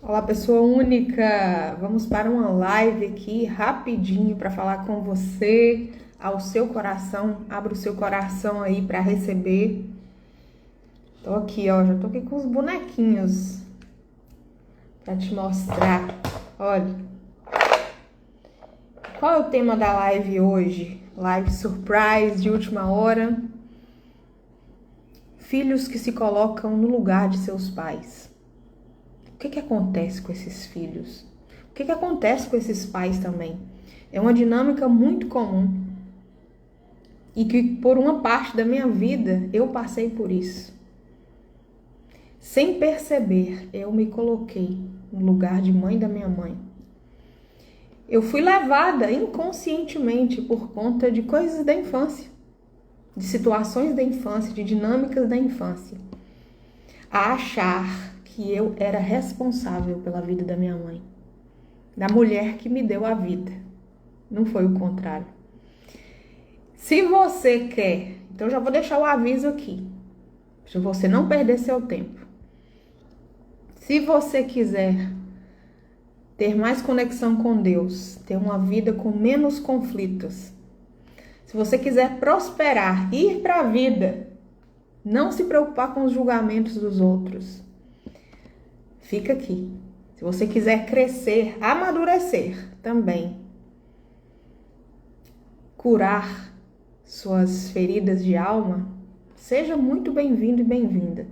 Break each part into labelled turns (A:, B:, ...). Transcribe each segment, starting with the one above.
A: Olá, pessoa única! Vamos para uma live aqui rapidinho para falar com você, ao seu coração. Abra o seu coração aí para receber. Tô aqui, ó, já tô aqui com os bonequinhos para te mostrar. Olha, qual é o tema da live hoje? Live surprise de última hora. Filhos que se colocam no lugar de seus pais. O que acontece com esses filhos? O que acontece com esses pais também? É uma dinâmica muito comum e que por uma parte da minha vida eu passei por isso. Sem perceber, eu me coloquei no lugar de mãe da minha mãe. Eu fui levada inconscientemente por conta de coisas da infância, de situações da infância, de dinâmicas da infância, a achar que eu era responsável pela vida da minha mãe, da mulher que me deu a vida. Não foi o contrário. Se você quer, então já vou deixar o aviso aqui, para você não perder seu tempo. Se você quiser ter mais conexão com Deus, ter uma vida com menos conflitos, se você quiser prosperar, ir para a vida, não se preocupar com os julgamentos dos outros, fica aqui. Se você quiser crescer, amadurecer também, curar suas feridas de alma, seja muito bem-vindo e bem-vinda.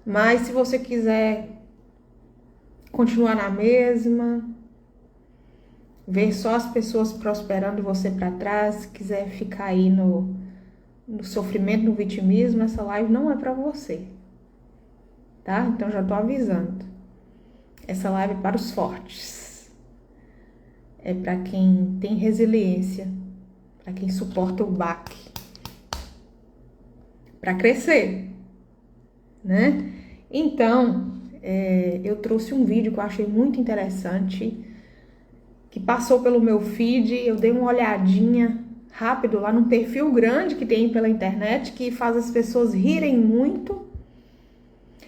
A: Mas se você quiser continuar na mesma, ver só as pessoas prosperando e você para trás, quiser ficar aí no sofrimento, no vitimismo, essa live não é para você, tá? Então já tô avisando. Essa live é para os fortes. É para quem tem resiliência, para quem suporta o baque, para crescer, né? Então, eu trouxe um vídeo que eu achei muito interessante, que passou pelo meu feed. Eu dei uma olhadinha rápido lá num perfil grande que tem pela internet, que faz as pessoas rirem muito,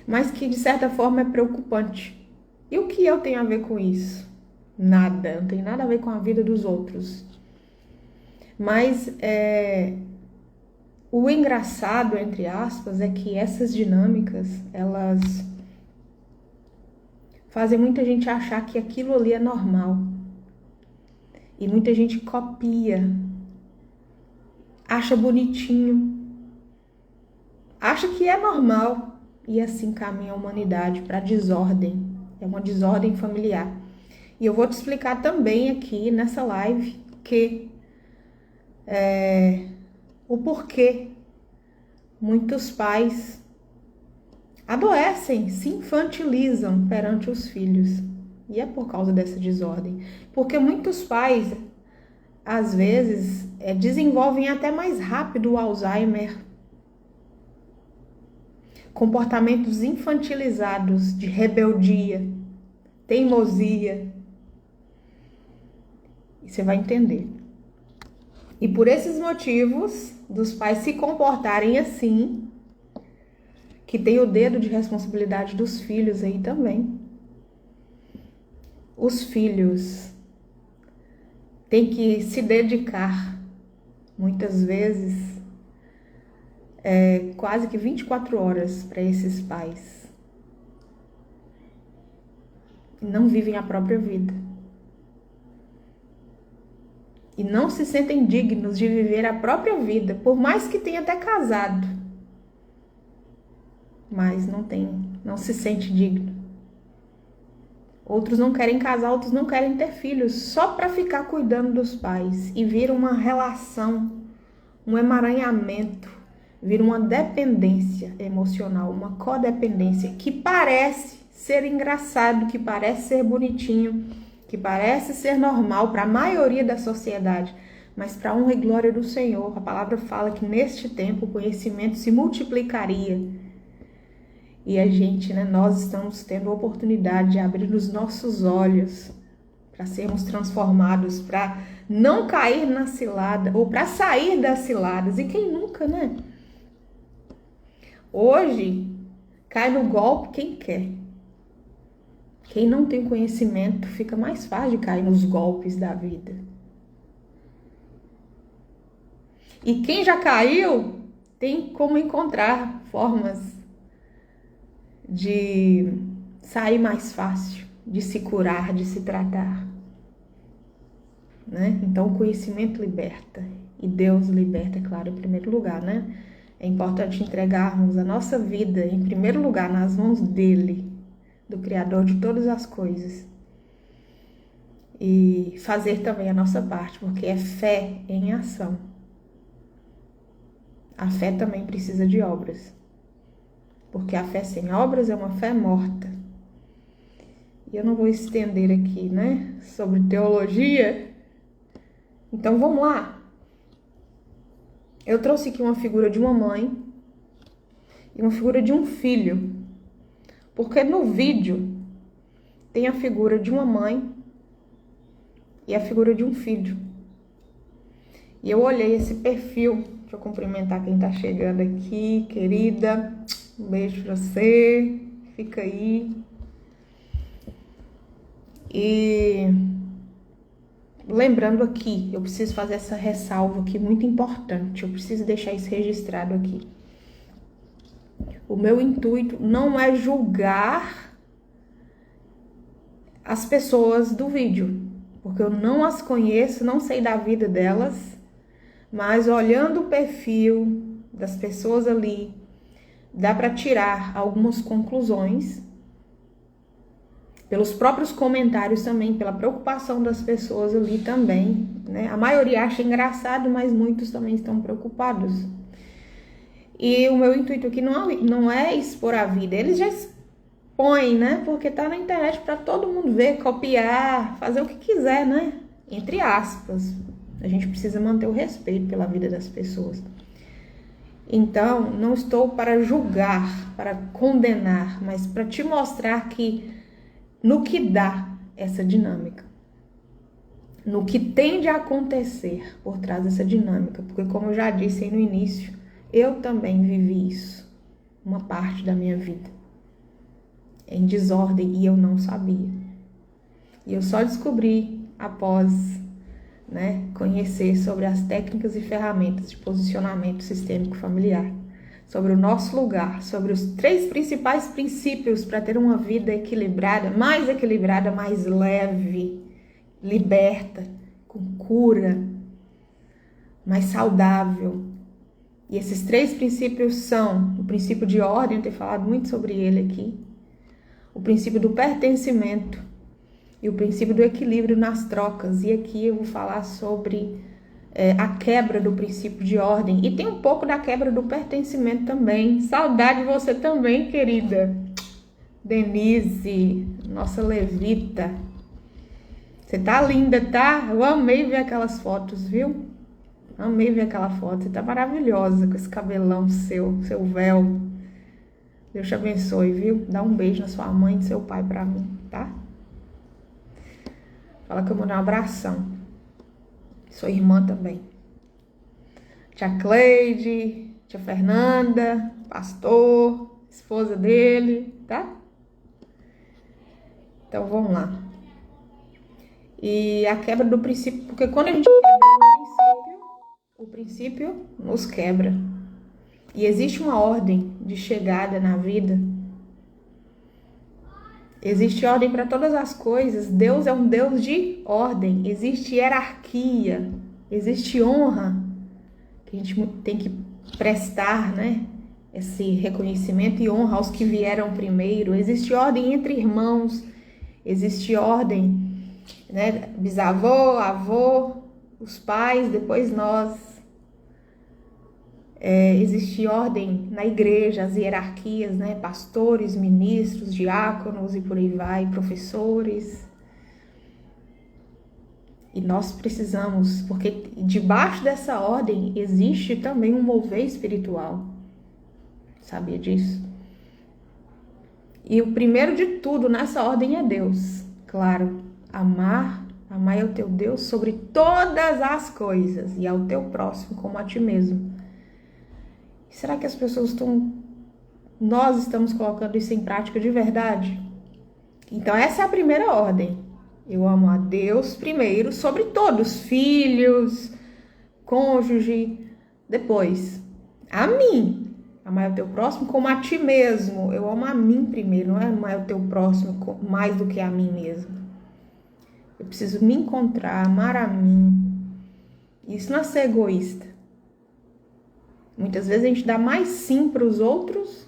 A: mas que de certa forma é preocupante. E o que eu tenho a ver com isso? Nada, não tem nada a ver com a vida dos outros. Mas o engraçado, entre aspas, é que essas dinâmicas, elas fazem muita gente achar que aquilo ali é normal. E muita gente copia, acha bonitinho, acha que é normal. E assim caminha a humanidade para a desordem. É uma desordem familiar. E eu vou te explicar também aqui nessa live que o porquê muitos pais adoecem, se infantilizam perante os filhos. E é por causa dessa desordem. Porque muitos pais, às vezes, desenvolvem até mais rápido o Alzheimer. Comportamentos infantilizados de rebeldia, teimosia. E você vai entender. E por esses motivos, dos pais se comportarem assim, que tem o dedo de responsabilidade dos filhos aí também. Os filhos têm que se dedicar, muitas vezes, quase que 24 horas para esses pais. Não vivem a própria vida. E não se sentem dignos de viver a própria vida, por mais que tenha até casado. Mas não se sente digno. Outros não querem casar, outros não querem ter filhos, só para ficar cuidando dos pais. E vira uma relação, um emaranhamento, vira uma dependência emocional, uma codependência, que parece ser engraçado, que parece ser bonitinho, que parece ser normal para a maioria da sociedade, mas para a honra e glória do Senhor, a palavra fala que neste tempo o conhecimento se multiplicaria. E a gente, nós estamos tendo a oportunidade de abrir os nossos olhos para sermos transformados, para não cair na cilada, ou para sair das ciladas. E quem nunca, né? Hoje, cai no golpe quem quer. Quem não tem conhecimento fica mais fácil de cair nos golpes da vida. E quem já caiu tem como encontrar formas de sair mais fácil, de se curar, de se tratar. Né? Então o conhecimento liberta. E Deus liberta, é claro, em primeiro lugar, né? É importante entregarmos a nossa vida, em primeiro lugar, nas mãos dele, do Criador de todas as coisas. E fazer também a nossa parte, porque é fé em ação. A fé também precisa de obras. Porque a fé sem obras é uma fé morta. E eu não vou estender aqui, né, sobre teologia. Então vamos lá. Eu trouxe aqui uma figura de uma mãe e uma figura de um filho. Porque no vídeo tem a figura de uma mãe e a figura de um filho. E eu olhei esse perfil. Deixa eu cumprimentar quem tá chegando aqui, querida. Um beijo pra você. Fica aí. E lembrando aqui, eu preciso fazer essa ressalva aqui muito importante. Eu preciso deixar isso registrado aqui. O meu intuito não é julgar as pessoas do vídeo, porque eu não as conheço, não sei da vida delas, mas olhando o perfil das pessoas ali, dá para tirar algumas conclusões, pelos próprios comentários também, pela preocupação das pessoas ali também, né? A maioria acha engraçado, mas muitos também estão preocupados. E o meu intuito aqui não é expor a vida, eles já expõem, né? Porque tá na internet para todo mundo ver, copiar, fazer o que quiser, né? Entre aspas. A gente precisa manter o respeito pela vida das pessoas. Então, não estou para julgar, para condenar, mas para te mostrar que no que dá essa dinâmica, no que tende a acontecer por trás dessa dinâmica, porque como eu já disse aí no início, eu também vivi isso, uma parte da minha vida, em desordem, e eu não sabia. E eu só descobri após, né, conhecer sobre as técnicas e ferramentas de posicionamento sistêmico familiar, sobre o nosso lugar, sobre os 3 principais princípios para ter uma vida equilibrada, mais leve, liberta, com cura, mais saudável. E esses 3 princípios são o princípio de ordem, eu tenho falado muito sobre ele aqui, o princípio do pertencimento e o princípio do equilíbrio nas trocas. E aqui eu vou falar sobre a quebra do princípio de ordem. E tem um pouco da quebra do pertencimento também. Saudade de você também, querida Denise, nossa levita. Você tá linda, tá? Eu amei ver aquelas fotos, viu? Amei ver aquela foto. Você tá maravilhosa com esse cabelão seu véu. Deus te abençoe, viu? Dá um beijo na sua mãe e seu pai pra mim, tá? Fala que eu mandei um abração. Sua irmã também. Tia Cleide, tia Fernanda, pastor, esposa dele, tá? Então vamos lá. E a quebra do princípio, porque quando a gente quebra o princípio nos quebra. E existe uma ordem de chegada na vida. Existe ordem para todas as coisas. Deus é um Deus de ordem. Existe hierarquia. Existe honra. Que a gente tem que prestar, né? Esse reconhecimento e honra aos que vieram primeiro. Existe ordem entre irmãos. Existe ordem, né? Bisavô, avô, os pais, depois nós. Existe ordem na igreja, as hierarquias, né? Pastores, ministros, diáconos e por aí vai, professores. E nós precisamos, porque debaixo dessa ordem existe também um mover espiritual. Sabia disso? E o primeiro de tudo nessa ordem é Deus. Claro, amar é o teu Deus sobre todas as coisas e ao teu próximo como a ti mesmo. Será que as pessoas nós estamos colocando isso em prática de verdade? Então essa é a primeira ordem. Eu amo a Deus primeiro, sobre todos, filhos, cônjuge, depois a mim. Amar o teu próximo como a ti mesmo. Eu amo a mim primeiro, não é amar o teu próximo mais do que a mim mesmo. Eu preciso me encontrar, amar a mim. Isso não é ser egoísta. Muitas vezes a gente dá mais sim para os outros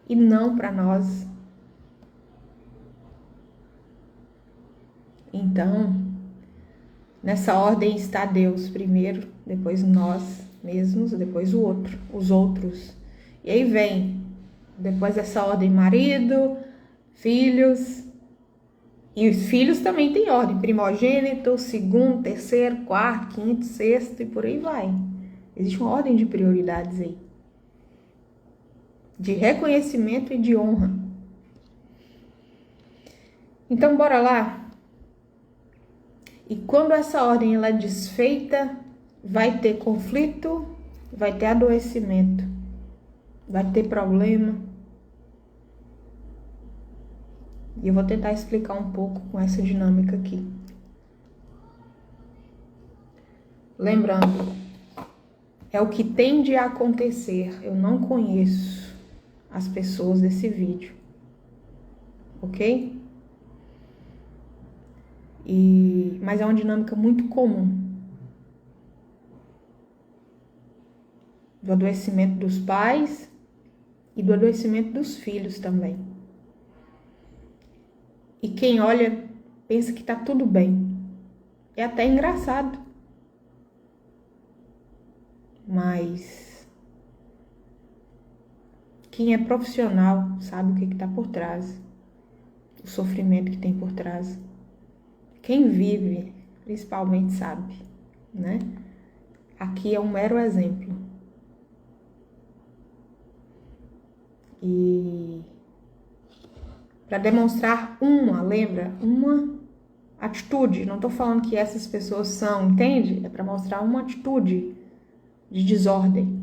A: e não para nós. Então, nessa ordem está Deus primeiro, depois nós mesmos, depois o outro, os outros. E aí vem, depois dessa ordem, marido, filhos. E os filhos também têm ordem, primogênito, segundo, terceiro, quarto, quinto, sexto e por aí vai. Existe uma ordem de prioridades aí. De reconhecimento e de honra. Então, bora lá. E quando essa ordem ela é desfeita, vai ter conflito, vai ter adoecimento, vai ter problema. E eu vou tentar explicar um pouco com essa dinâmica aqui. Lembrando, é o que tende a acontecer. Eu não conheço as pessoas desse vídeo, ok? Mas é uma dinâmica muito comum. Do adoecimento dos pais e do adoecimento dos filhos também. E quem olha pensa que tá tudo bem. É até engraçado. Mas quem é profissional sabe o que tá por trás. O sofrimento que tem por trás. Quem vive, principalmente, sabe, né? Aqui é um mero exemplo. E para demonstrar uma atitude, não tô falando que essas pessoas são, entende? É para mostrar uma atitude de desordem.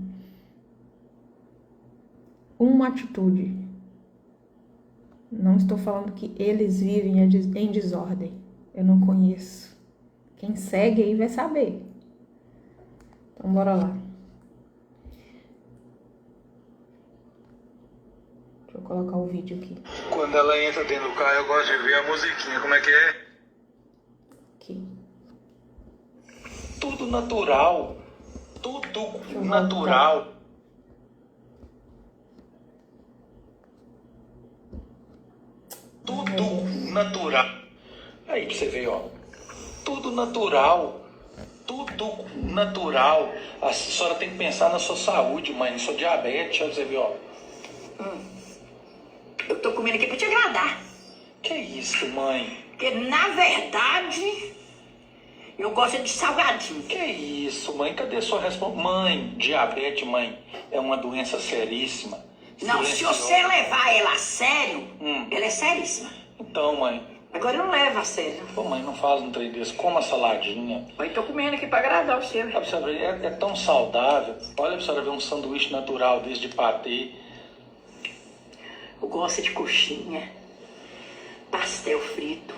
A: Uma atitude. Não estou falando que eles vivem em desordem. Eu não conheço. Quem segue aí vai saber. Então, bora lá. Deixa eu colocar o vídeo aqui.
B: Quando ela entra dentro do carro, eu gosto de ver a musiquinha. Como é que é?
A: Aqui.
B: Tudo natural. Tudo natural. Tudo natural. Aí pra você ver, ó. Tudo natural. Tudo natural. A senhora tem que pensar na sua saúde, mãe, na sua diabetes. Olha pra você ver, ó.
C: Eu tô comendo aqui pra te agradar.
B: Que isso, mãe?
C: Porque, na verdade, eu gosto de salgadinho.
B: Que isso, mãe? Cadê sua resposta? Mãe, diabetes, mãe, é uma doença seríssima.
C: Não, se você levar ela a sério, ela é seríssima.
B: Então, mãe.
C: Agora eu não levo a sério.
B: Pô, mãe, não faz um trem desse. Coma saladinha.
C: Eu tô comendo aqui pra agradar o seu.
B: Olha pra você ver, é tão saudável. Olha pra você ver um sanduíche natural desse de patê.
C: Eu gosto de coxinha, pastel frito,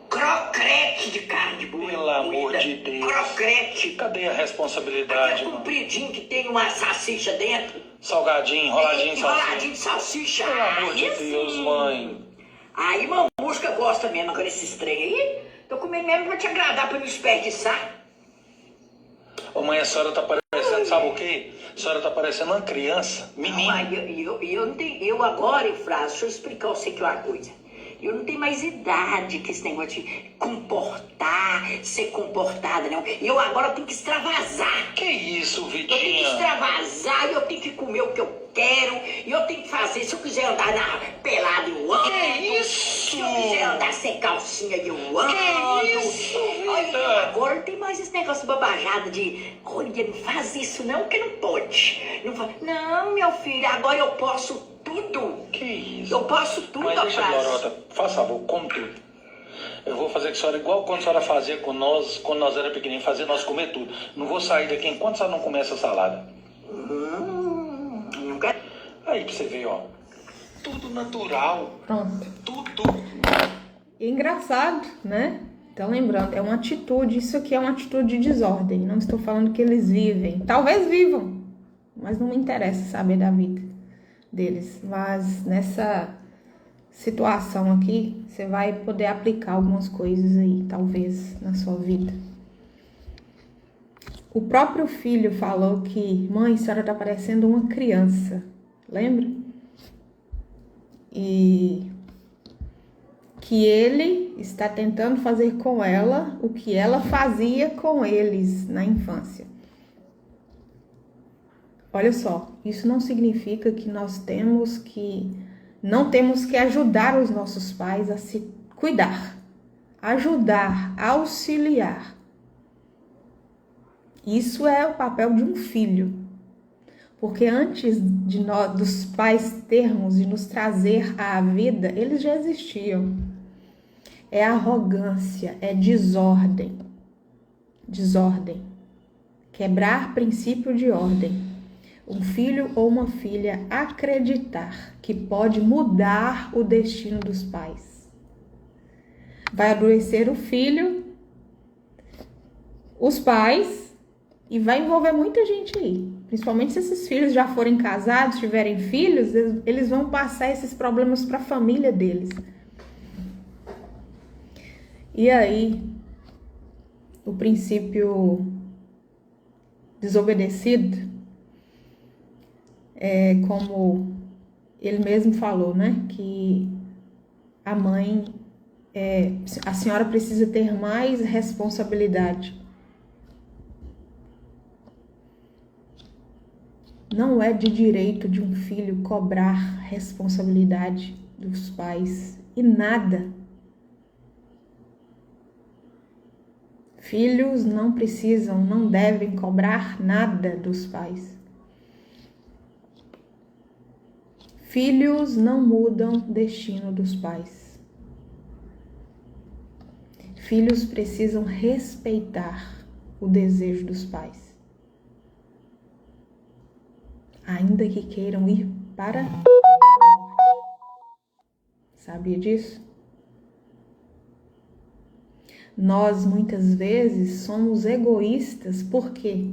C: crocrete de carne de boi.
B: Pelo amor de Deus.
C: Crocrete.
B: Cadê a responsabilidade,
C: Aquele
B: mano?
C: compridinho que tem uma salsicha dentro.
B: Salgadinho, enroladinho,
C: Enroladinho de salsicha.
B: Pelo amor de
C: Aí
B: Deus,
C: sim.
B: mãe.
C: Aí mamusca gosta mesmo, agora esses trem aí. Tô comendo mesmo pra te agradar, pra não desperdiçar.
B: Ô, mãe, a senhora tá parecendo, sabe o quê? A senhora tá parecendo uma criança,
C: Não,
B: menina.
C: aí eu não tenho. Eu agora, Eufrásio, deixa eu explicar você aqui uma coisa. Eu não tenho mais idade que esse negócio de comportar, ser comportada, não. Eu agora tenho que extravasar.
B: Que isso,
C: Eu tenho que
B: Vitinha?
C: extravasar, eu tenho que comer o que eu quero, e eu tenho que fazer, se eu quiser andar pelado, eu ando.
B: Que isso?
C: Se eu quiser andar sem calcinha, eu ando.
B: Que isso,
C: Olha,
B: vida?
C: agora não tem mais esse negócio babajado de, olha, não faz isso não, que não pode. Não, meu filho, agora eu posso tudo.
B: Que isso?
C: Eu posso tudo,
B: Mas deixa,
C: Eufrásio.
B: Glorota, faz favor, come tudo. Eu vou fazer com a senhora igual quando a senhora fazia com nós, quando nós era pequenininho, fazer nós comer tudo. Não vou sair daqui enquanto a senhora não comer essa salada.
C: Não quero.
B: Aí pra você ver, ó. Tudo natural.
A: Pronto.
B: Tudo.
A: E engraçado, né? Então, lembrando, é uma atitude, isso aqui é uma atitude de desordem. Não estou falando que eles vivem. Talvez vivam, mas não me interessa saber da vida deles. Mas nessa situação aqui, você vai poder aplicar algumas coisas aí, talvez, na sua vida. O próprio filho falou que, mãe, a senhora está parecendo uma criança. Lembra? E que ele está tentando fazer com ela o que ela fazia com eles na infância. Olha só, isso não significa que não temos que ajudar os nossos pais a se cuidar, ajudar, auxiliar. Isso é o papel de um filho. Porque antes dos pais termos de nos trazer à vida, eles já existiam. É arrogância, é desordem. Desordem. Quebrar princípio de ordem. Um filho ou uma filha acreditar que pode mudar o destino dos pais. Vai adoecer o filho, os pais, e vai envolver muita gente aí. Principalmente se esses filhos já forem casados, tiverem filhos, eles vão passar esses problemas para a família deles. E aí, o princípio desobedecido é como ele mesmo falou, né? Que a mãe, a senhora precisa ter mais responsabilidade. Não é de direito de um filho cobrar responsabilidade dos pais e nada. Filhos não precisam, não devem cobrar nada dos pais. Filhos não mudam o destino dos pais. Filhos precisam respeitar o desejo dos pais. Ainda que queiram ir para a morte. Sabia disso? Nós, muitas vezes, somos egoístas porque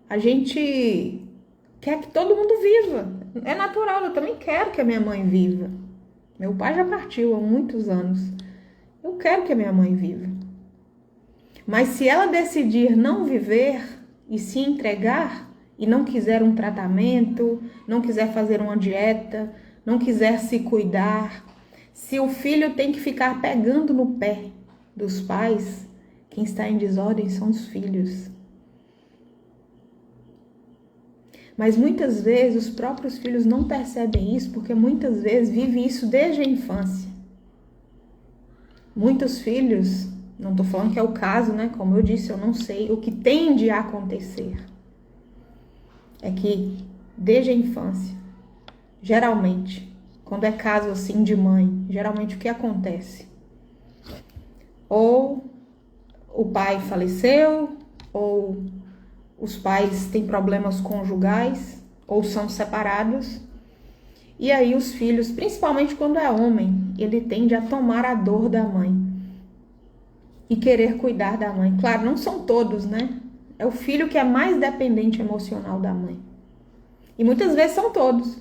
A: a gente quer que todo mundo viva. É natural, eu também quero que a minha mãe viva. Meu pai já partiu há muitos anos. Eu quero que a minha mãe viva. Mas se ela decidir não viver e se entregar, e não quiser um tratamento, não quiser fazer uma dieta, não quiser se cuidar, se o filho tem que ficar pegando no pé dos pais, quem está em desordem são os filhos. Mas muitas vezes os próprios filhos não percebem isso, porque muitas vezes vivem isso desde a infância. Muitos filhos, não estou falando que é o caso, né? Como eu disse, eu não sei o que tende a acontecer. É que, desde a infância, geralmente, quando é caso assim de mãe, geralmente o que acontece? Ou o pai faleceu, ou os pais têm problemas conjugais, ou são separados. E aí os filhos, principalmente quando é homem, ele tende a tomar a dor da mãe e querer cuidar da mãe. Claro, não são todos, né? É o filho que é mais dependente emocional da mãe. E muitas vezes são todos.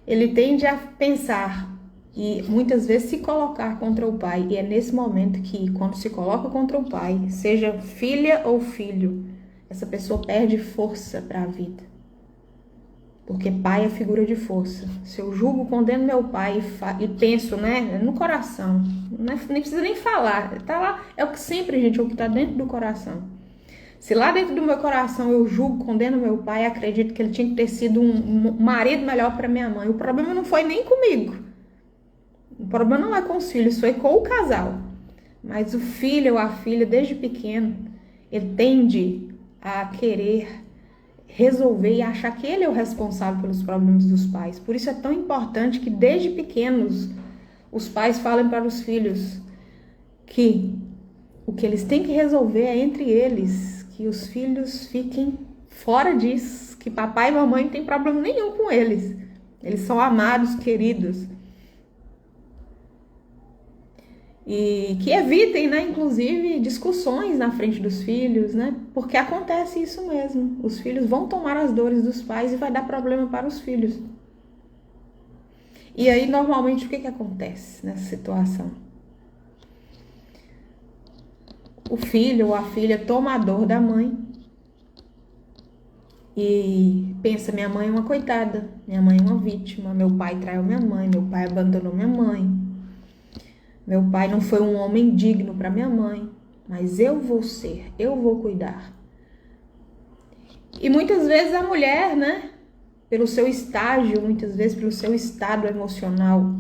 A: Ele tende a pensar e muitas vezes se colocar contra o pai. E é nesse momento que, quando se coloca contra o pai, seja filha ou filho, essa pessoa perde força para a vida. Porque pai é figura de força. Se eu julgo, condeno meu pai e penso, né, no coração, nem precisa nem falar, tá lá, é o que sempre, gente, é o que tá dentro do coração. Se lá dentro do meu coração eu julgo, condeno meu pai, acredito que ele tinha que ter sido um marido melhor para minha mãe. O problema não foi nem comigo. O problema não é com os filhos, foi com o casal. Mas o filho ou a filha, desde pequeno, ele tende a querer resolver e achar que ele é o responsável pelos problemas dos pais. Por isso é tão importante que desde pequenos os pais falem para os filhos que o que eles têm que resolver é entre eles, que os filhos fiquem fora disso, que papai e mamãe não tem problema nenhum com eles. Eles são amados, queridos. E que evitem, né, inclusive, discussões na frente dos filhos, né? Porque acontece isso mesmo. Os filhos vão tomar as dores dos pais e vai dar problema para os filhos. E aí, normalmente, o que acontece nessa situação? O filho ou a filha toma a dor da mãe e pensa, minha mãe é uma coitada, minha mãe é uma vítima, meu pai traiu minha mãe, meu pai abandonou minha mãe, meu pai não foi um homem digno para minha mãe, mas eu vou ser, eu vou cuidar. E muitas vezes a mulher, né, pelo seu estágio, muitas vezes pelo seu estado emocional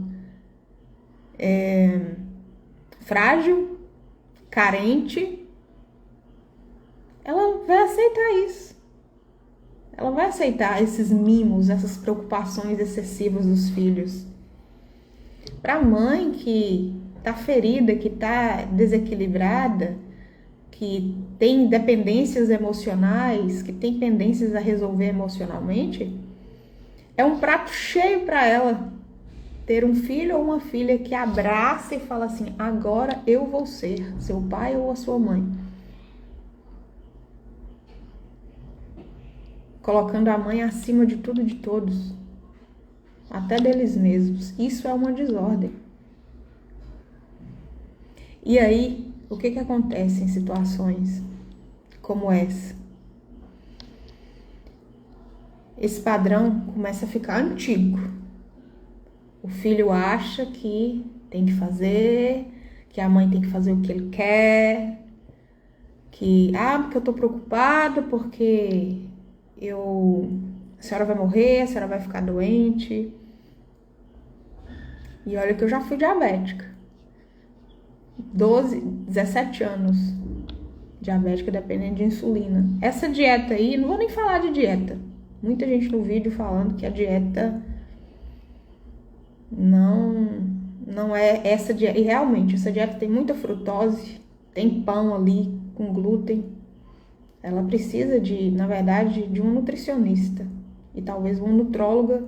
A: frágil, carente, ela vai aceitar isso. Ela vai aceitar esses mimos, essas preocupações excessivas dos filhos. Para a mãe que está ferida, que está desequilibrada, que tem dependências emocionais, que tem pendências a resolver emocionalmente, é um prato cheio para ela ter um filho ou uma filha que abraça e fala assim, agora eu vou ser seu pai ou a sua mãe. Colocando a mãe acima de tudo e de todos, até deles mesmos. Isso é uma desordem. E aí, o que acontece em situações como essa? Esse padrão começa a ficar antigo. O filho acha que tem que fazer, que a mãe tem que fazer o que ele quer, porque eu tô preocupado, porque a senhora vai morrer, a senhora vai ficar doente. E olha que eu já fui diabética. 17 anos diabética dependendo de insulina. Essa dieta aí, não vou nem falar de dieta. Muita gente no vídeo falando que a dieta não é essa dieta. E realmente, essa dieta tem muita frutose, tem pão ali com glúten. Ela precisa na verdade, de um nutricionista e talvez uma nutróloga.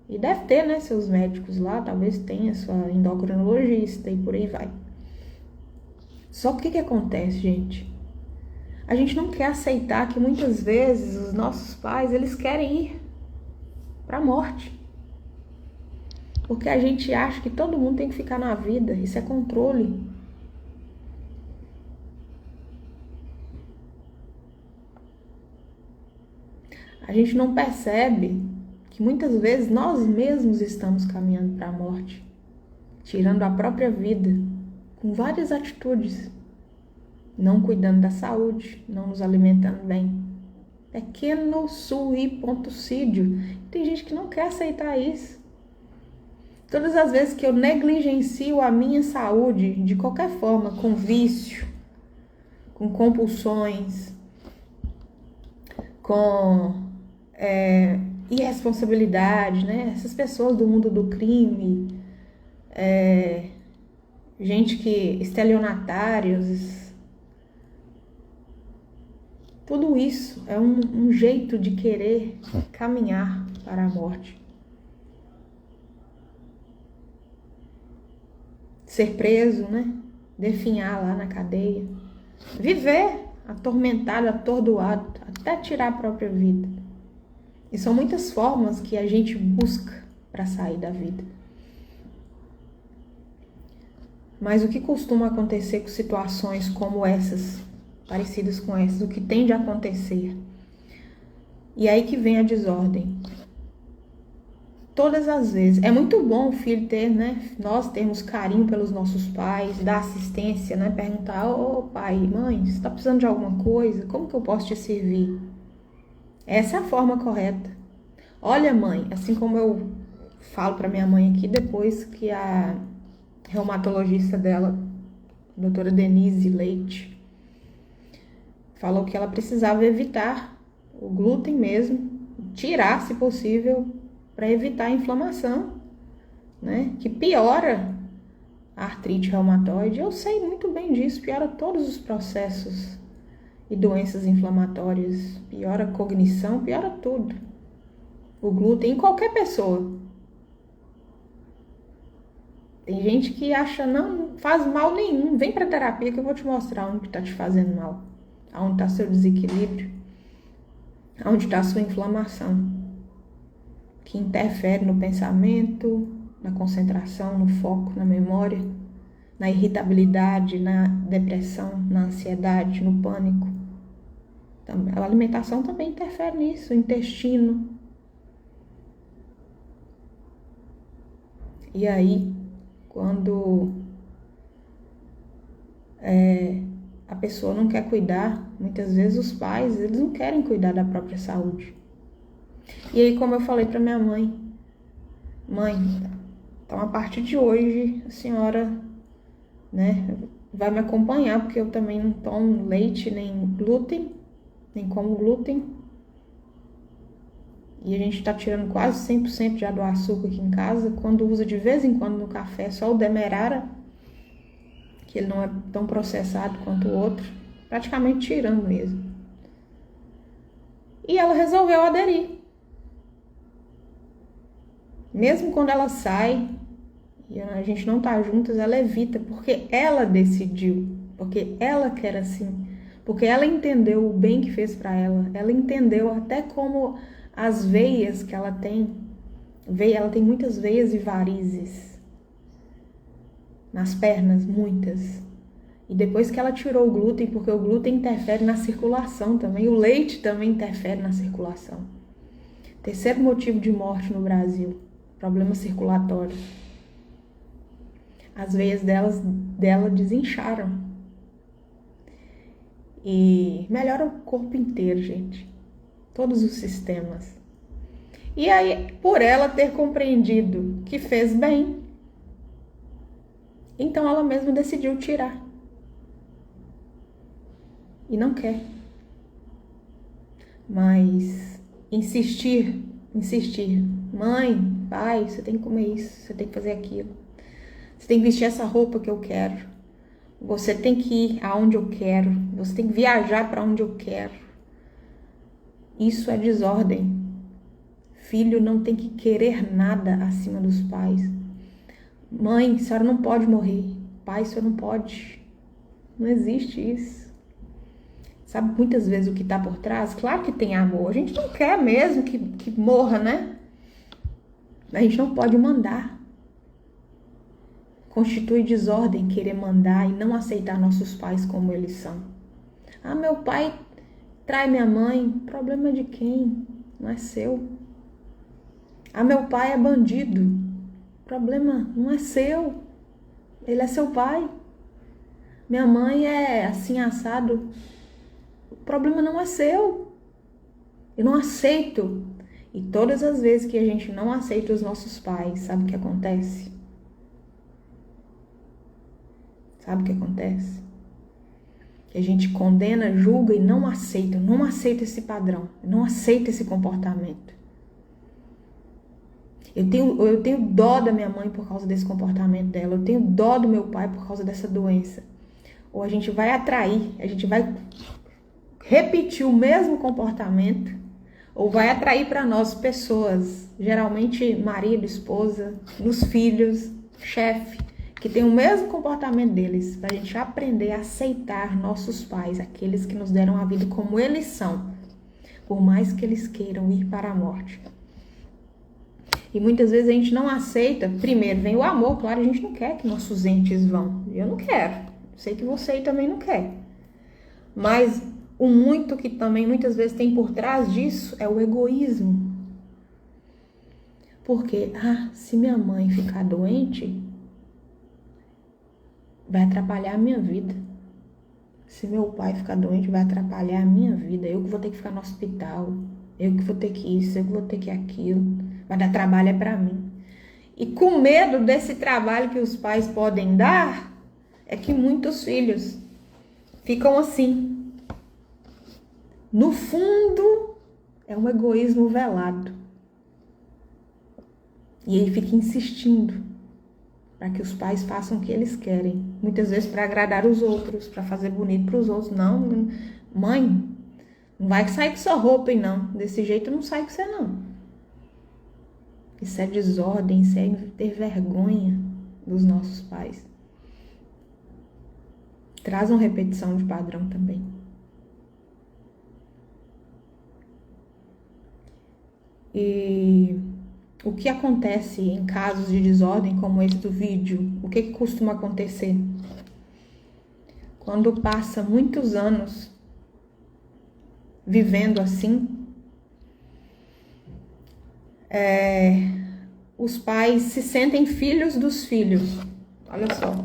A: E deve ter, né, seus médicos lá, talvez tenha sua endocrinologista e por aí vai. Só que o que acontece, gente? A gente não quer aceitar que muitas vezes os nossos pais, eles querem ir para a morte. Porque a gente acha que todo mundo tem que ficar na vida. Isso é controle. A gente não percebe que muitas vezes nós mesmos estamos caminhando para a morte, tirando a própria vida, com várias atitudes, não cuidando da saúde, não nos alimentando bem. Pequeno suicídio. Tem gente que não quer aceitar isso. Todas as vezes que eu negligencio a minha saúde, de qualquer forma, com vício, com compulsões, com irresponsabilidade, né? Essas pessoas do mundo do crime, gente que estelionatários, tudo isso é um jeito de querer caminhar para a morte. Ser preso, né? Definhar lá na cadeia. Viver atormentado, atordoado, até tirar a própria vida. E são muitas formas que a gente busca para sair da vida. Mas o que costuma acontecer com situações como essas, parecidas com essas, o que tende a acontecer? E aí que vem a desordem. Todas as vezes. É muito bom o filho ter, né? Nós termos carinho pelos nossos pais, dar assistência, né? Perguntar, pai, mãe, você está precisando de alguma coisa? Como que eu posso te servir? Essa é a forma correta. Olha, mãe, assim como eu falo para minha mãe aqui, depois que a reumatologista dela, a doutora Denise Leite, falou que ela precisava evitar o glúten mesmo, tirar, se possível, para evitar a inflamação, né? Que piora a artrite reumatoide. Eu sei muito bem disso, piora todos os processos e doenças inflamatórias, piora a cognição, piora tudo. O glúten em qualquer pessoa, Tem gente que acha, não faz mal nenhum, vem pra terapia que eu vou te mostrar onde tá te fazendo mal, aonde tá seu desequilíbrio, aonde tá sua inflamação, que interfere no pensamento, na concentração, no foco, na memória, na irritabilidade, na depressão, na ansiedade, no pânico. A alimentação também interfere nisso, o intestino. E aí, quando a pessoa não quer cuidar, muitas vezes os pais, eles não querem cuidar da própria saúde. E aí, como eu falei para minha mãe, então a partir de hoje a senhora, né, vai me acompanhar, porque eu também não tomo leite nem glúten, nem como glúten. E a gente tá tirando quase 100% já do açúcar aqui em casa. Quando usa de vez em quando no café, só o demerara, que ele não é tão processado quanto o outro, praticamente tirando mesmo. E ela resolveu aderir. Mesmo quando ela sai e a gente não tá juntas, ela evita, porque ela decidiu, porque ela quer assim, porque ela entendeu o bem que fez para ela. Ela entendeu até como as veias que ela tem muitas veias e varizes nas pernas, muitas. E depois que ela tirou o glúten, porque o glúten interfere na circulação também, o leite também interfere na circulação. Terceiro motivo de morte no Brasil, problema circulatório. As veias dela desincharam. E melhora o corpo inteiro, gente. Todos os sistemas. E aí, por ela ter compreendido que fez bem, então ela mesma decidiu tirar. E não quer. Mas insistir. Mãe, pai, você tem que comer isso, você tem que fazer aquilo. Você tem que vestir essa roupa que eu quero. Você tem que ir aonde eu quero. Você tem que viajar para onde eu quero. Isso é desordem. Filho não tem que querer nada acima dos pais. Mãe, a senhora não pode morrer. Pai, a senhora não pode. Não existe isso. Sabe muitas vezes o que está por trás? Claro que tem amor. A gente não quer mesmo que morra, né? A gente não pode mandar. Constitui desordem querer mandar e não aceitar nossos pais como eles são. Ah, meu pai trai minha mãe. Problema de quem? Não é seu. Ah, meu pai é bandido. Problema não é seu. Ele é seu pai. Minha mãe é assim assado. O problema não é seu. Eu não aceito. E todas as vezes que a gente não aceita os nossos pais, sabe o que acontece? Sabe o que acontece? Que a gente condena, julga e não aceita esse padrão, não aceita esse comportamento. Eu tenho dó da minha mãe por causa desse comportamento dela, eu tenho dó do meu pai por causa dessa doença. Ou a gente vai atrair, a gente vai repetir o mesmo comportamento, ou vai atrair para nós pessoas, geralmente marido, esposa, nos filhos, chefe, que tem o mesmo comportamento deles, para a gente aprender a aceitar nossos pais, aqueles que nos deram a vida como eles são, por mais que eles queiram ir para a morte. E muitas vezes a gente não aceita. Primeiro vem o amor, claro, a gente não quer que nossos entes vão. Eu não quero, sei que você aí também não quer. Mas o muito que também muitas vezes tem por trás disso é o egoísmo. Porque, se minha mãe ficar doente, vai atrapalhar a minha vida. Se meu pai ficar doente, vai atrapalhar a minha vida. Eu que vou ter que ficar no hospital. Eu que vou ter que isso, eu que vou ter que aquilo. Vai dar trabalho é pra mim. E com medo desse trabalho que os pais podem dar, é que muitos filhos ficam assim. No fundo, é um egoísmo velado. E ele fica insistindo para que os pais façam o que eles querem. Muitas vezes para agradar os outros, para fazer bonito para os outros. Não, mãe, não vai sair com sua roupa, hein, não. Desse jeito não sai com você, não. Isso é desordem, isso é ter vergonha. dos nossos pais. Traz uma repetição de padrão também. E o que acontece em casos de desordem como esse do vídeo? O que costuma acontecer? Quando passa muitos anos vivendo assim, os pais se sentem filhos dos filhos. Olha só.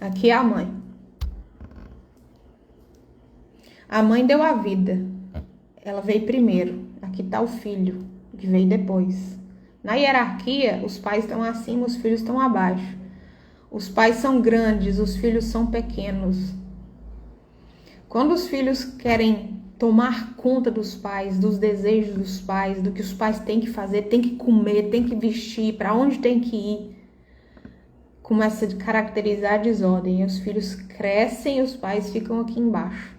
A: Aqui é a mãe. A mãe deu a vida. Ela veio primeiro. Aqui está o filho, que veio depois. Na hierarquia, os pais estão acima, os filhos estão abaixo. Os pais são grandes, os filhos são pequenos. Quando os filhos querem tomar conta dos pais, dos desejos dos pais, do que os pais têm que fazer, têm que comer, têm que vestir, para onde tem que ir, começa a caracterizar a desordem. E os filhos crescem e os pais ficam aqui embaixo.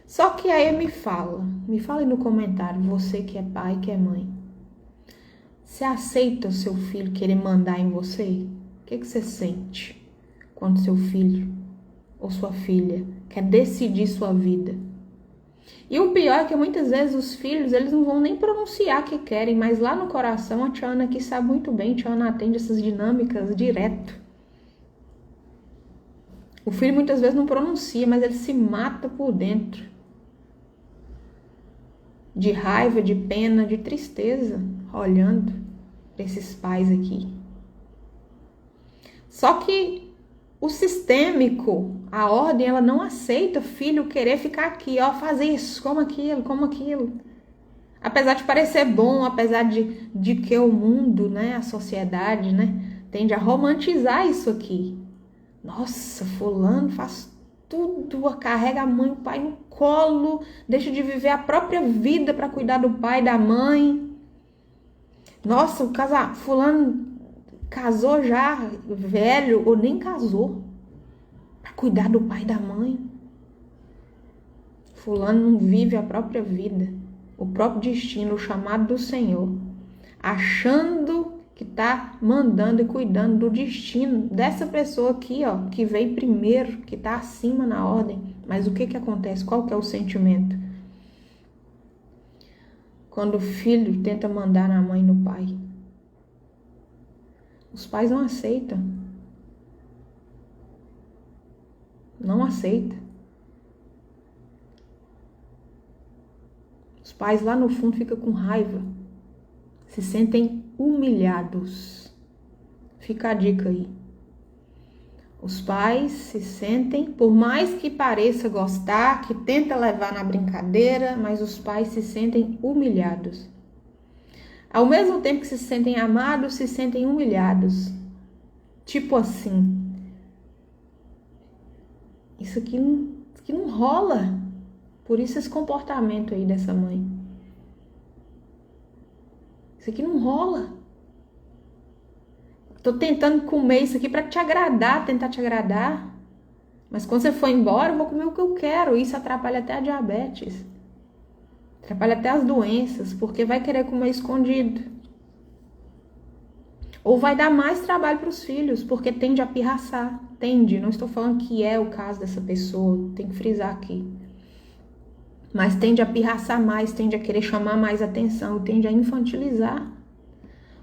A: Só que aí me fala aí no comentário, você que é pai, que é mãe. Você aceita o seu filho querer mandar em você? O que você sente quando seu filho ou sua filha quer decidir sua vida? E o pior é que muitas vezes os filhos, eles não vão nem pronunciar que querem, mas lá no coração a tia Ana aqui sabe muito bem, a tia Ana atende essas dinâmicas direto. O filho muitas vezes não pronuncia, mas ele se mata por dentro. De raiva, de pena, de tristeza, olhando para esses pais aqui. Só que o sistêmico, a ordem, ela não aceita filho querer ficar aqui, ó, fazer isso, como aquilo. Apesar de parecer bom, apesar de que o mundo, né, a sociedade, né, tende a romantizar isso aqui. Nossa, fulano faz tudo, carrega a mãe e o pai no colo, deixa de viver a própria vida para cuidar do pai e da mãe. Nossa, fulano casou já velho ou nem casou para cuidar do pai e da mãe. Fulano não vive a própria vida, o próprio destino, o chamado do Senhor, achando que tá mandando e cuidando do destino dessa pessoa aqui, ó, que veio primeiro, que tá acima na ordem. Mas o que acontece? Qual que é o sentimento? Quando o filho tenta mandar na mãe e no pai, os pais não aceitam. Não aceita. Os pais lá no fundo ficam com raiva, se sentem humilhados. Fica a dica aí. Os pais se sentem, por mais que pareça gostar, que tenta levar na brincadeira, mas os pais se sentem humilhados. Ao mesmo tempo que se sentem amados, se sentem humilhados. Tipo assim, isso aqui não rola. Por isso esse comportamento aí dessa mãe. Isso aqui não rola. Tô tentando comer isso aqui para te agradar, tentar te agradar. Mas quando você for embora, eu vou comer o que eu quero. Isso atrapalha até a diabetes. Atrapalha até as doenças, porque vai querer comer escondido. Ou vai dar mais trabalho para os filhos, porque tende a pirraçar. Tende, não estou falando que é o caso dessa pessoa, tem que frisar aqui. Mas tende a pirraçar mais, tende a querer chamar mais atenção, tende a infantilizar.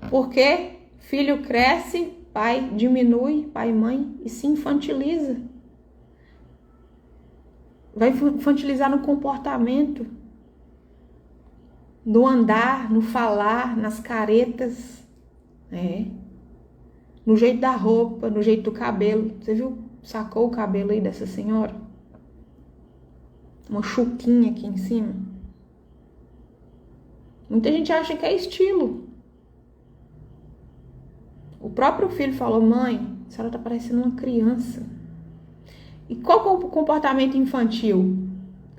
A: Porque filho cresce, pai diminui, pai e mãe, e se infantiliza. Vai infantilizar no comportamento, no andar, no falar, nas caretas, no jeito da roupa, no jeito do cabelo. Você viu? Sacou o cabelo aí dessa senhora? Uma chuquinha aqui em cima. Muita gente acha que é estilo. O próprio filho falou: mãe, a senhora tá parecendo uma criança. E qual que é o comportamento infantil?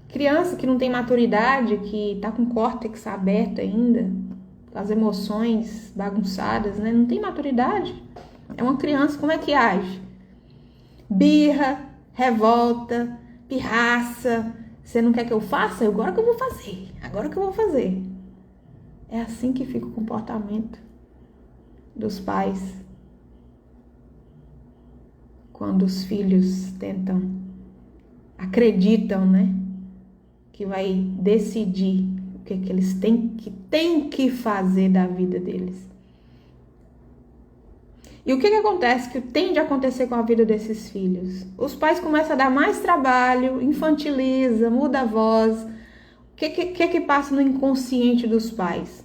A: Criança que não tem maturidade, que tá com o córtex aberto ainda, com as emoções bagunçadas, né? Não tem maturidade. É uma criança, como é que age? Birra, revolta, pirraça. Você não quer que eu faça? Agora que eu vou fazer. Agora que eu vou fazer. É assim que fica o comportamento dos pais. quando os filhos acreditam, né, que vai decidir o que eles têm que fazer da vida deles. E o que acontece, que tende a acontecer com a vida desses filhos? Os pais começam a dar mais trabalho, infantiliza, muda a voz. O que passa no inconsciente dos pais?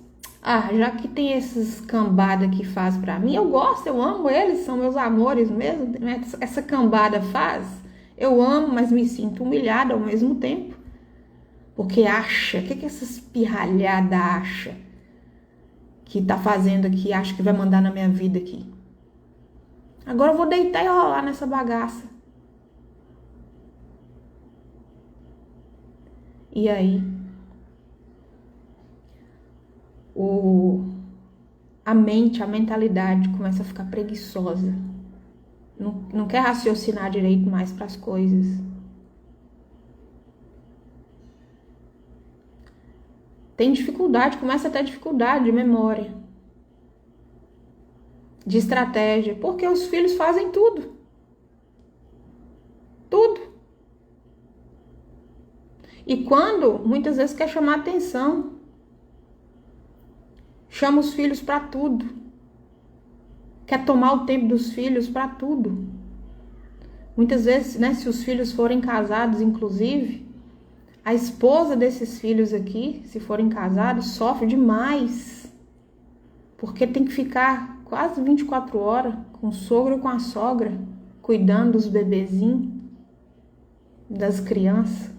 A: Já que tem esses cambada que faz pra mim, eu gosto, eu amo eles, são meus amores mesmo. Essa cambada faz, eu amo, mas me sinto humilhada ao mesmo tempo. Porque acha, o que essas pirralhadas acha que tá fazendo aqui, acha que vai mandar na minha vida aqui? Agora eu vou deitar e rolar nessa bagaça. E aí, a mentalidade começa a ficar preguiçosa. Não quer raciocinar direito mais para as coisas. Tem dificuldade, começa a ter dificuldade de memória, de estratégia, porque os filhos fazem tudo. Tudo. E quando, muitas vezes, quer chamar atenção, chama os filhos para tudo. Quer tomar o tempo dos filhos para tudo. Muitas vezes, né, se os filhos forem casados, inclusive, a esposa desses filhos aqui, se forem casados, sofre demais. Porque tem que ficar quase 24 horas com o sogro e com a sogra, cuidando dos bebezinhos, das crianças.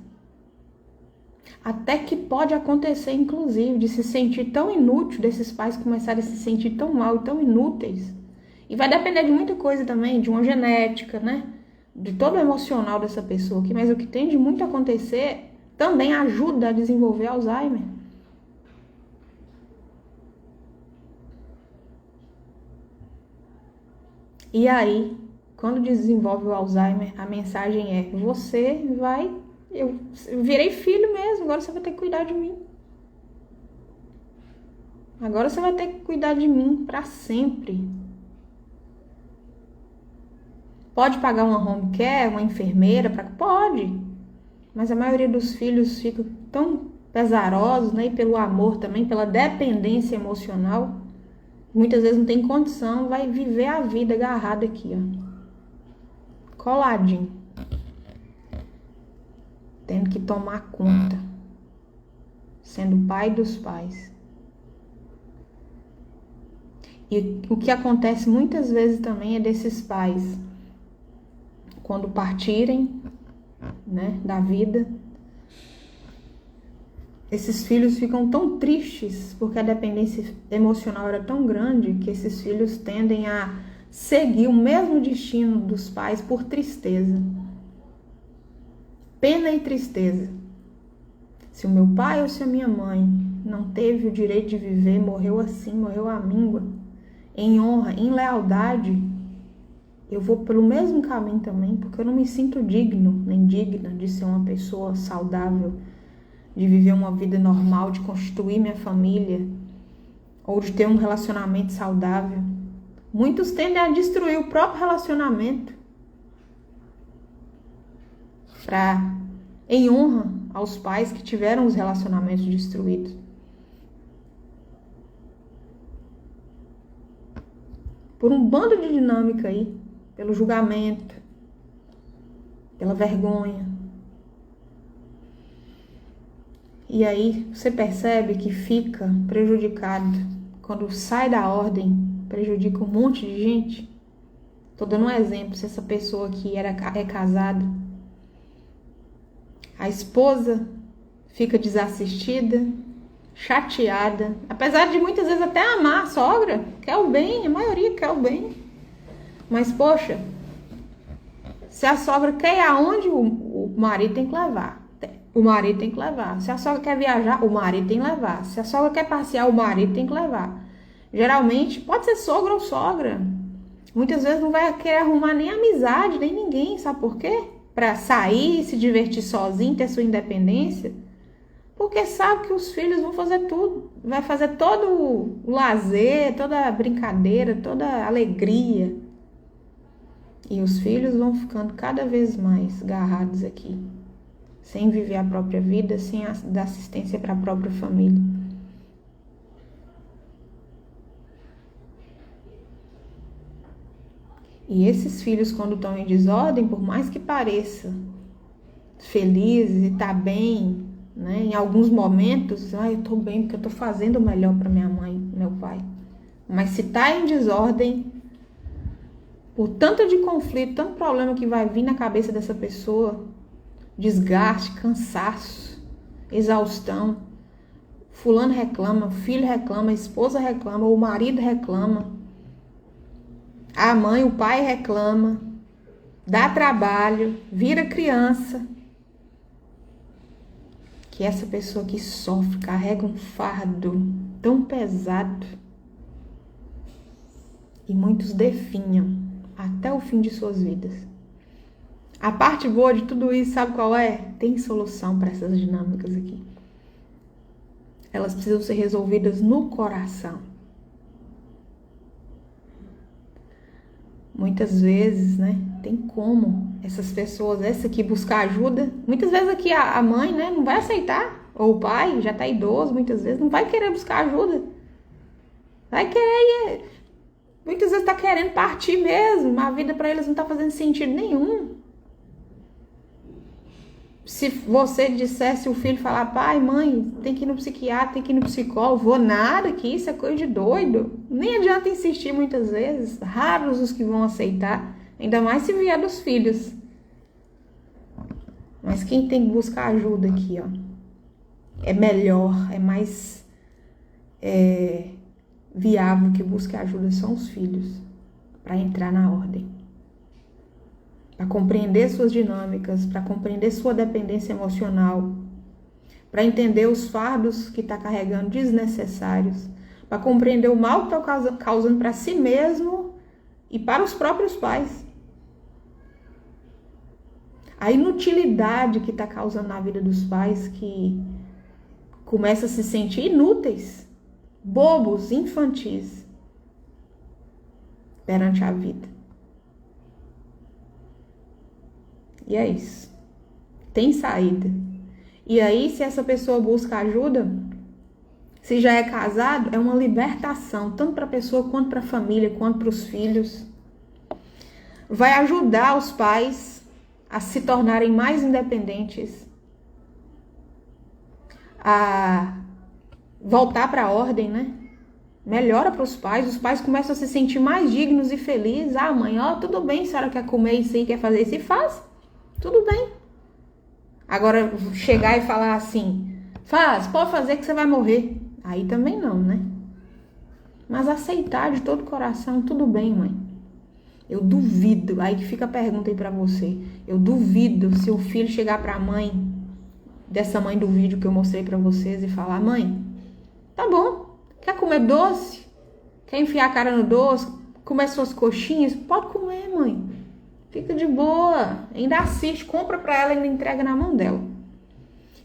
A: Até que pode acontecer, inclusive, de se sentir tão inútil, desses pais começarem a se sentir tão mal e tão inúteis. E vai depender de muita coisa também, de uma genética, né? De todo o emocional dessa pessoa aqui. Mas o que tem de muito acontecer também ajuda a desenvolver Alzheimer. E aí, quando desenvolve o Alzheimer, a mensagem é: eu virei filho mesmo, agora você vai ter que cuidar de mim. Agora você vai ter que cuidar de mim para sempre. Pode pagar uma home care, uma enfermeira? Pode. Mas a maioria dos filhos fica tão pesarosos, né? E pelo amor também, pela dependência emocional, muitas vezes não tem condição, vai viver a vida agarrada aqui, ó, coladinho, tendo que tomar conta, sendo o pai dos pais. E o que acontece muitas vezes também é desses pais, quando partirem, né, da vida, esses filhos ficam tão tristes porque a dependência emocional era tão grande que esses filhos tendem a seguir o mesmo destino dos pais por tristeza. Pena e tristeza. Se o meu pai ou se a minha mãe não teve o direito de viver, morreu assim, morreu à míngua, em honra, em lealdade, eu vou pelo mesmo caminho também, porque eu não me sinto digno, nem digna de ser uma pessoa saudável, de viver uma vida normal, de constituir minha família, ou de ter um relacionamento saudável. Muitos tendem a destruir o próprio relacionamento em honra aos pais que tiveram os relacionamentos destruídos. Por um bando de dinâmica aí, pelo julgamento, pela vergonha. E aí você percebe que fica prejudicado. Quando sai da ordem, prejudica um monte de gente. Tô dando um exemplo, se essa pessoa aqui é casada, a esposa fica desassistida, chateada, apesar de muitas vezes até amar a sogra, quer o bem, a maioria quer o bem. Mas, poxa, se a sogra quer ir aonde, o marido tem que levar. O marido tem que levar. Se a sogra quer viajar, o marido tem que levar. Se a sogra quer passear, o marido tem que levar. Geralmente, pode ser sogra ou sogra. Muitas vezes não vai querer arrumar nem amizade, nem ninguém. Sabe por quê? Para sair, se divertir sozinho, ter sua independência. Porque sabe que os filhos vão fazer tudo. Vai fazer todo o lazer, toda a brincadeira, toda a alegria. E os filhos vão ficando cada vez mais agarrados aqui, sem viver a própria vida, sem dar assistência para a própria família. E esses filhos, quando estão em desordem, por mais que pareça felizes e tá bem, né? Em alguns momentos, eu tô bem porque eu tô fazendo o melhor para minha mãe, meu pai. Mas se tá em desordem, por tanto de conflito, tanto problema que vai vir na cabeça dessa pessoa, desgaste, cansaço, exaustão, fulano reclama, filho reclama, esposa reclama, o marido reclama, a mãe, o pai reclama, dá trabalho, vira criança, que essa pessoa que sofre, carrega um fardo tão pesado e muitos definham até o fim de suas vidas. A parte boa de tudo isso, sabe qual é? Tem solução para essas dinâmicas aqui. Elas precisam ser resolvidas no coração. Muitas vezes, né? Tem como essas pessoas, essa aqui, buscar ajuda. Muitas vezes aqui a mãe, né? Não vai aceitar. Ou o pai, já tá idoso, muitas vezes, não vai querer buscar ajuda. Vai querer... Muitas vezes tá querendo partir mesmo. A vida para eles não tá fazendo sentido nenhum. Se você dissesse, o filho falar, pai, mãe, tem que ir no psiquiatra, tem que ir no psicólogo, vou nada, que isso é coisa de doido. Nem adianta insistir muitas vezes, raros os que vão aceitar, ainda mais se vier dos filhos. Mas quem tem que buscar ajuda aqui, ó, é melhor, é mais viável que busque ajuda são os filhos, para entrar na ordem. Para compreender suas dinâmicas, para compreender sua dependência emocional, para entender os fardos que está carregando desnecessários, para compreender o mal que está causando para si mesmo e para os próprios pais. A inutilidade que está causando na vida dos pais, que começa a se sentir inúteis, bobos, infantis perante a vida. E é isso. Tem saída. E aí, se essa pessoa busca ajuda, se já é casado, é uma libertação, tanto para a pessoa, quanto para a família, quanto para os filhos. Vai ajudar os pais a se tornarem mais independentes, a voltar para a ordem, né? Melhora para os pais começam a se sentir mais dignos e felizes. Ah, mãe, ó, tudo bem, a senhora quer comer isso aí, quer fazer isso, e faz. Tudo bem. Agora, chegar e falar assim, pode fazer que você vai morrer. Aí também não, né? Mas aceitar de todo o coração, tudo bem, mãe. Eu duvido, aí que fica a pergunta aí pra você. Eu duvido se o filho chegar pra mãe, dessa mãe do vídeo que eu mostrei pra vocês, e falar, mãe, tá bom, quer comer doce? Quer enfiar a cara no doce? Comer suas coxinhas? Pode comer, mãe. Fica de boa, ainda assiste, compra pra ela e ainda entrega na mão dela.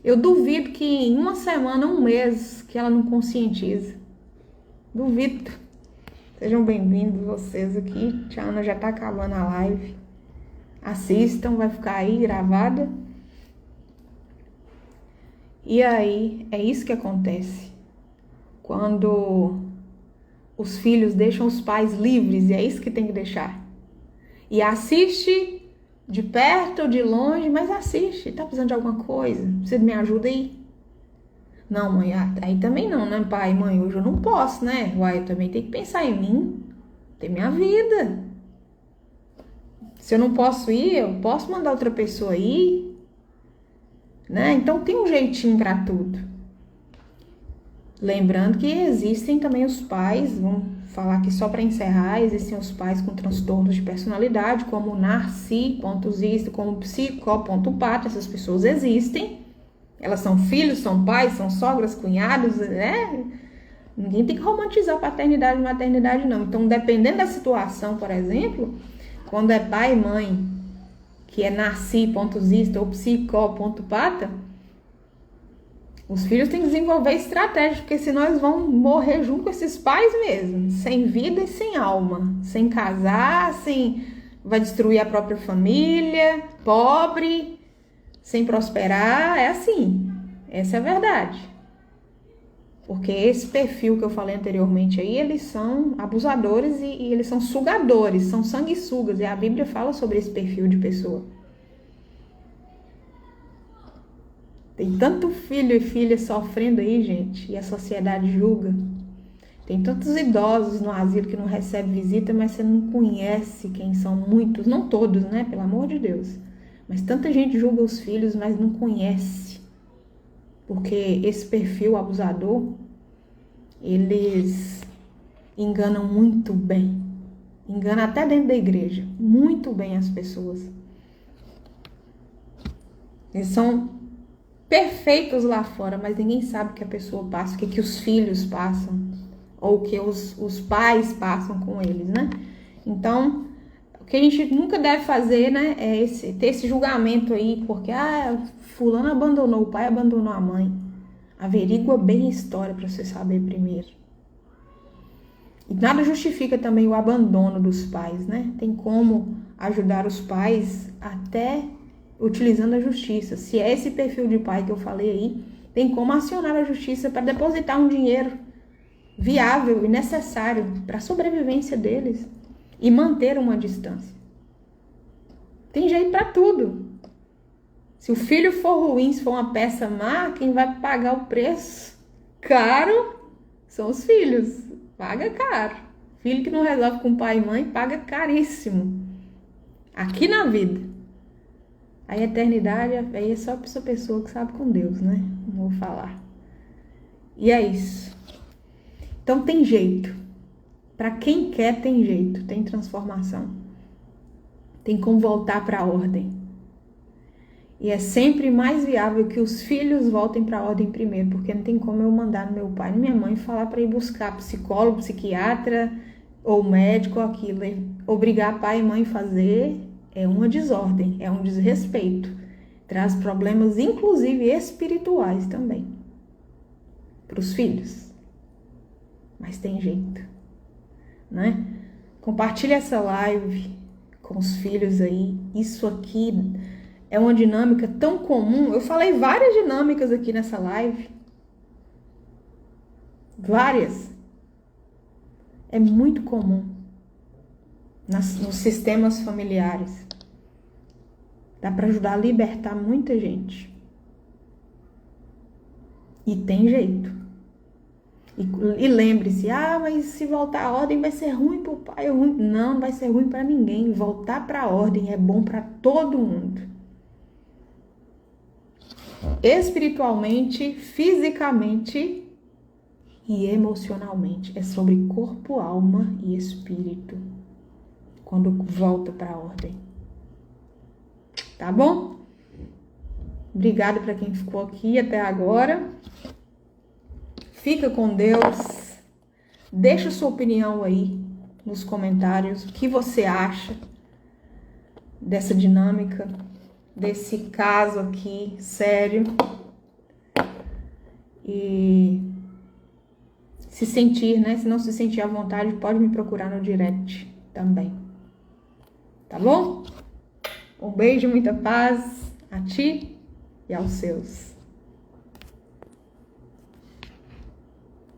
A: Eu duvido que em uma semana, um mês, que ela não conscientiza. Duvido. Sejam bem-vindos vocês aqui. Tia Ana já tá acabando a live. Assistam, vai ficar aí gravada. E aí, é isso que acontece. Quando os filhos deixam os pais livres, e é isso que tem que deixar. E assiste de perto ou de longe, mas assiste. Tá precisando de alguma coisa? Você me ajuda aí? Não, mãe, aí também não, né, pai? Mãe, hoje eu não posso, né? Uai, eu também tenho que pensar em mim. Tem minha vida. Se eu não posso ir, eu posso mandar outra pessoa ir. Né? Então tem um jeitinho pra tudo. Lembrando que existem também os pais, vamos falar aqui só para encerrar, existem os pais com transtornos de personalidade, como narcisista, como psicopata, essas pessoas existem. Elas são filhos, são pais, são sogras, cunhados, né? Ninguém tem que romantizar paternidade e maternidade, não. Então, dependendo da situação, por exemplo, quando é pai e mãe, que é narcisista ou psicopata, os filhos têm que desenvolver estratégias, porque senão eles vão morrer junto com esses pais mesmo, sem vida e sem alma, sem casar, sem vai destruir a própria família, pobre, sem prosperar. É assim. Essa é a verdade. Porque esse perfil que eu falei anteriormente aí, eles são abusadores e eles são sugadores, são sanguessugas. E a Bíblia fala sobre esse perfil de pessoa. Tem tanto filho e filha sofrendo aí, gente, e a sociedade julga. Tem tantos idosos no asilo que não recebem visita, mas você não conhece quem são muitos, não todos, né? Pelo amor de Deus. Mas tanta gente julga os filhos, mas não conhece. Porque esse perfil abusador, eles enganam muito bem. Enganam até dentro da igreja. Muito bem as pessoas. Eles são perfeitos lá fora, mas ninguém sabe o que a pessoa passa, o que os filhos passam, ou o que os pais passam com eles, né? Então, o que a gente nunca deve fazer, né, é ter esse julgamento aí, porque, fulano abandonou, o pai abandonou a mãe. Averigua bem a história para você saber primeiro. E nada justifica também o abandono dos pais, né? Tem como ajudar os pais até utilizando a justiça. Se é esse perfil de pai que eu falei aí, tem como acionar a justiça para depositar um dinheiro viável e necessário para a sobrevivência deles e manter uma distância. Tem jeito para tudo. Se o filho for ruim, se for uma peça má, quem vai pagar o preço caro são os filhos. Paga caro. Filho que não resolve com pai e mãe paga caríssimo. Aqui na vida. A eternidade aí é só para essa pessoa que sabe com Deus, né? Não vou falar. E é isso. Então tem jeito. Para quem quer, tem jeito. Tem transformação. Tem como voltar para a ordem. E é sempre mais viável que os filhos voltem para a ordem primeiro, porque não tem como eu mandar no meu pai e minha mãe falar para ir buscar psicólogo, psiquiatra ou médico, aquilo. Obrigar pai e mãe a fazer é uma desordem, é um desrespeito. Traz problemas, inclusive espirituais também, para os filhos. Mas tem jeito, né? Compartilha essa live com os filhos aí. Isso aqui é uma dinâmica tão comum. Eu falei várias dinâmicas aqui nessa live. Várias. É muito comum nos sistemas familiares. Dá para ajudar a libertar muita gente. E tem jeito. E lembre-se, mas se voltar à ordem vai ser ruim para o pai. Não, não vai ser ruim para ninguém. Voltar para a ordem é bom para todo mundo. Espiritualmente, fisicamente e emocionalmente. É sobre corpo, alma e espírito. Quando volta para a ordem. Tá bom? Obrigada para quem ficou aqui até agora. Fica com Deus. Deixa sua opinião aí nos comentários. O que você acha dessa dinâmica, desse caso aqui, sério. E se sentir, né? Se não se sentir à vontade, pode me procurar no direct também. Tá bom? Um beijo, muita paz a ti e aos seus.